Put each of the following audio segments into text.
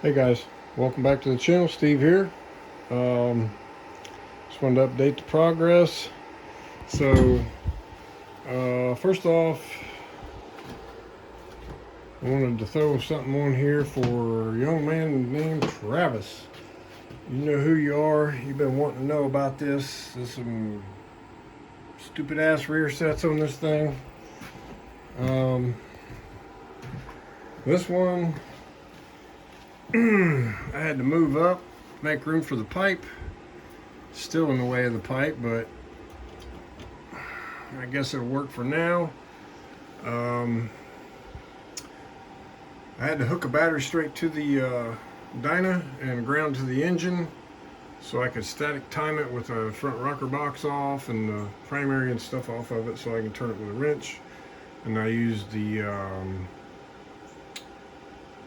Hey guys, welcome back to the channel. Steve here. Just wanted to update the progress. So, first off, I wanted to throw something on here for a young man named Travis. You know who you are. You've been wanting to know about this. There's some stupid ass rear sets on this thing. This one, I had to move up, make room for the pipe. Still in the way of the pipe, but I guess it'll work for now. I had to hook a battery straight to the dyno and ground to the engine so I could static time it with the front rocker box off and the primary and stuff off of it so I can turn it with a wrench. And I used the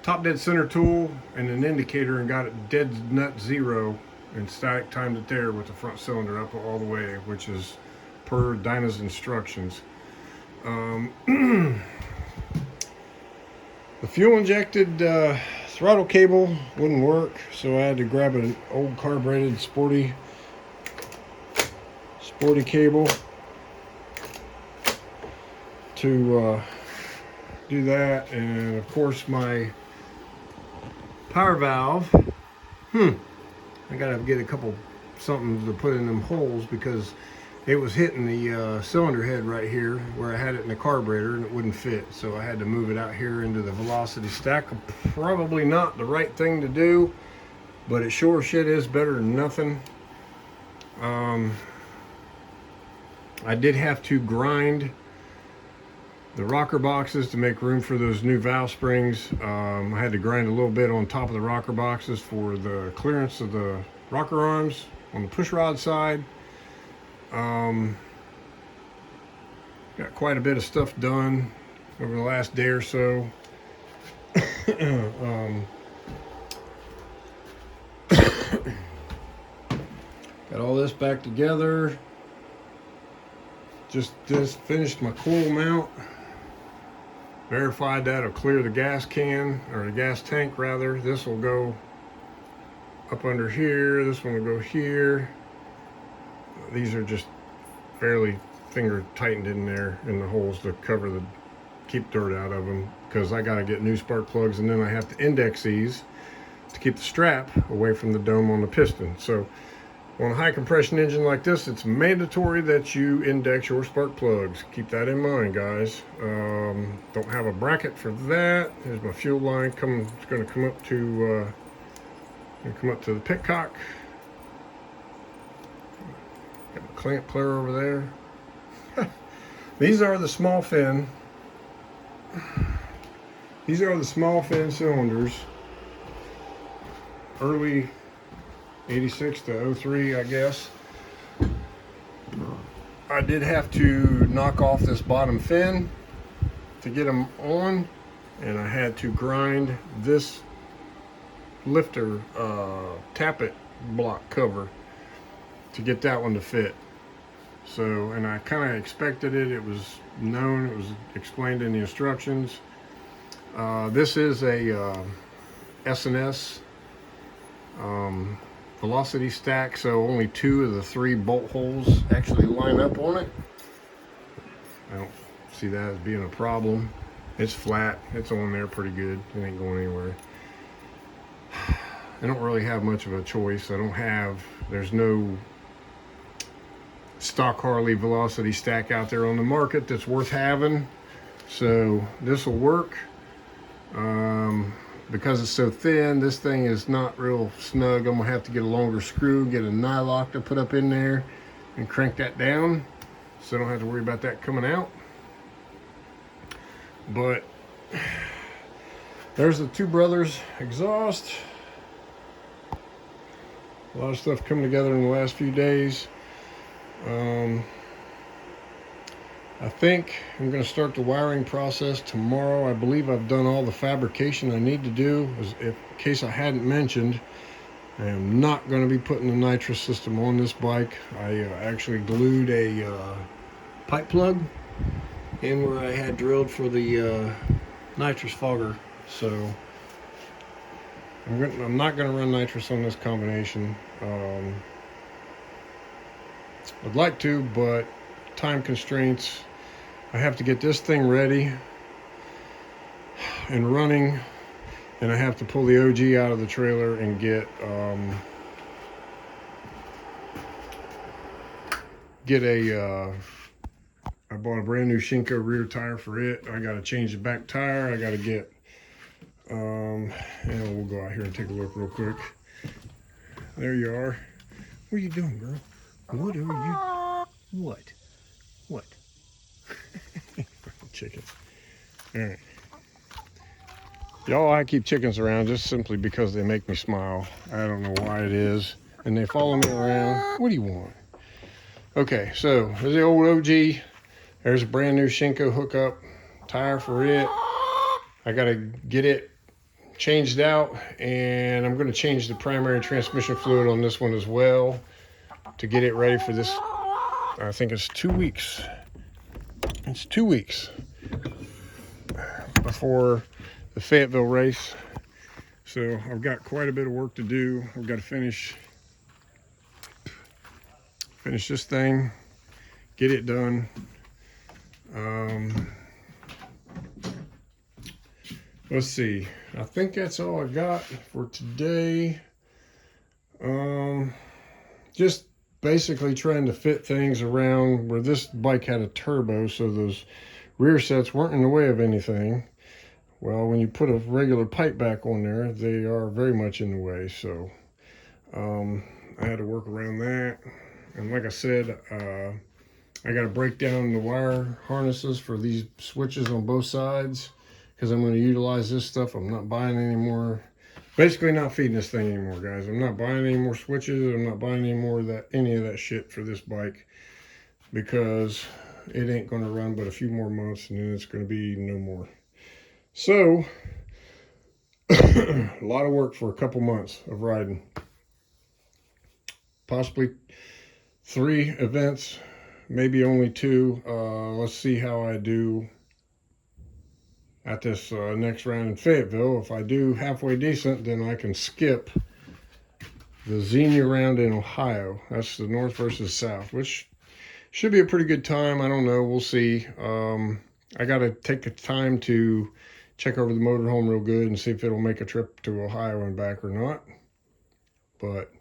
top dead center tool and an indicator and got it dead nut zero and static timed it there with the front cylinder up all the way, which is per dyno's instructions. The fuel injected throttle cable wouldn't work, so I had to grab an old carbureted sporty cable to do that. And of course my power valve, I gotta get a couple something to put in them holes because it was hitting the cylinder head right here where I had it in the carburetor and it wouldn't fit, so I had to move it out here into the velocity stack. Probably not the right thing to do, but it sure shit is better than nothing. I did have to grind the rocker boxes to make room for those new valve springs. I had to grind a little bit on top of the rocker boxes for the clearance of the rocker arms on the push rod side. Got quite a bit of stuff done over the last day or so. Got all this back together. Just finished my coil mount. Verified that'll clear the gas can, or the gas tank rather. This will go up under here. This one will go here. These are just fairly finger tightened in there in the holes to keep dirt out of them, because I got to get new spark plugs, and then I have to index these to keep the strap away from the dome on the piston. So on a high compression engine like this, it's mandatory that you index your spark plugs. Keep that in mind, guys. Don't have a bracket for that. Here's my fuel line coming. It's going to come up to the petcock. Got my clamp clear over there. These are the small fin. These are the small fin cylinders. Early 86 to 03, I guess. I did have to knock off this bottom fin to get them on, and I had to grind this lifter tappet block cover to get that one to fit. So, and I kind of expected it. It was known. It was explained in the instructions. This is a S&S velocity stack, so only 2 of the 3 bolt holes actually line up on it. I don't see that as being a problem. It's flat. It's on there pretty good. It ain't going anywhere. I don't really have much of a choice. There's no stock Harley velocity stack out there on the market that's worth having, so this will work. Because it's so thin, this thing is not real snug. I'm gonna have to get a longer screw, get a nylock to put up in there and crank that down, so I don't have to worry about that coming out. But there's the Two Brothers exhaust. A lot of stuff coming together in the last few days. I think I'm going to start the wiring process tomorrow. I believe I've done all the fabrication I need to do. In case I hadn't mentioned, I am not going to be putting the nitrous system on this bike. I actually glued a pipe plug in where I had drilled for the nitrous fogger. So I'm not gonna run nitrous on this combination. I'd like to, but time constraints. I have to get this thing ready and running, and I have to pull the OG out of the trailer and get I bought a brand new Shinko rear tire for it. I got to change the back tire. I got to get and we'll go out here and take a look real quick. There you are. What are you doing, girl? What are you? What? Chickens. All right. Y'all, I keep chickens around just simply because they make me smile. I don't know why it is. And they follow me around. What do you want? Okay, so there's the old OG. There's a brand new Shinko hookup tire for it. I gotta get it changed out, and I'm gonna change the primary transmission fluid on this one as well to get it ready for this. I think it's 2 weeks. It's 2 weeks before the Fayetteville race. So I've got quite a bit of work to do. I've got to finish this thing, get it done. Let's see. I think that's all I got for today. Just basically trying to fit things around where this bike had a turbo, so those rear sets weren't in the way of anything. Well, when you put a regular pipe back on there, they are very much in the way. So I had to work around that. And like I said, I got to break down the wire harnesses for these switches on both sides, because I'm going to utilize this stuff. I'm not buying any more, basically not feeding this thing anymore, guys. I'm not buying any more switches. I'm not buying any more of that, any of that shit for this bike, because it ain't going to run but a few more months, and then it's going to be no more. So a lot of work for a couple months of riding, possibly 3 events, maybe only 2. Let's see how I do at this next round in Fayetteville. If I do halfway decent, then I can skip the Xenia round in Ohio. That's the north versus south, which should be a pretty good time. I don't know. We'll see. I got to take the time to check over the motorhome real good and see if it'll make a trip to Ohio and back or not. But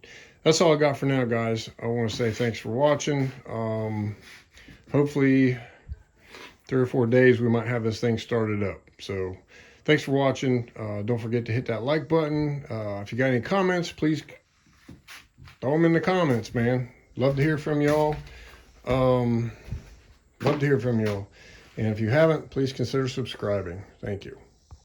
that's all I got for now, guys. I want to say thanks for watching. Hopefully 3 or 4 days we might have this thing started up. So thanks for watching. Don't forget to hit that like button. If you got any comments, please throw them in the comments, man. Love to hear from y'all. Love to hear from y'all. And if you haven't, please consider subscribing. Thank you.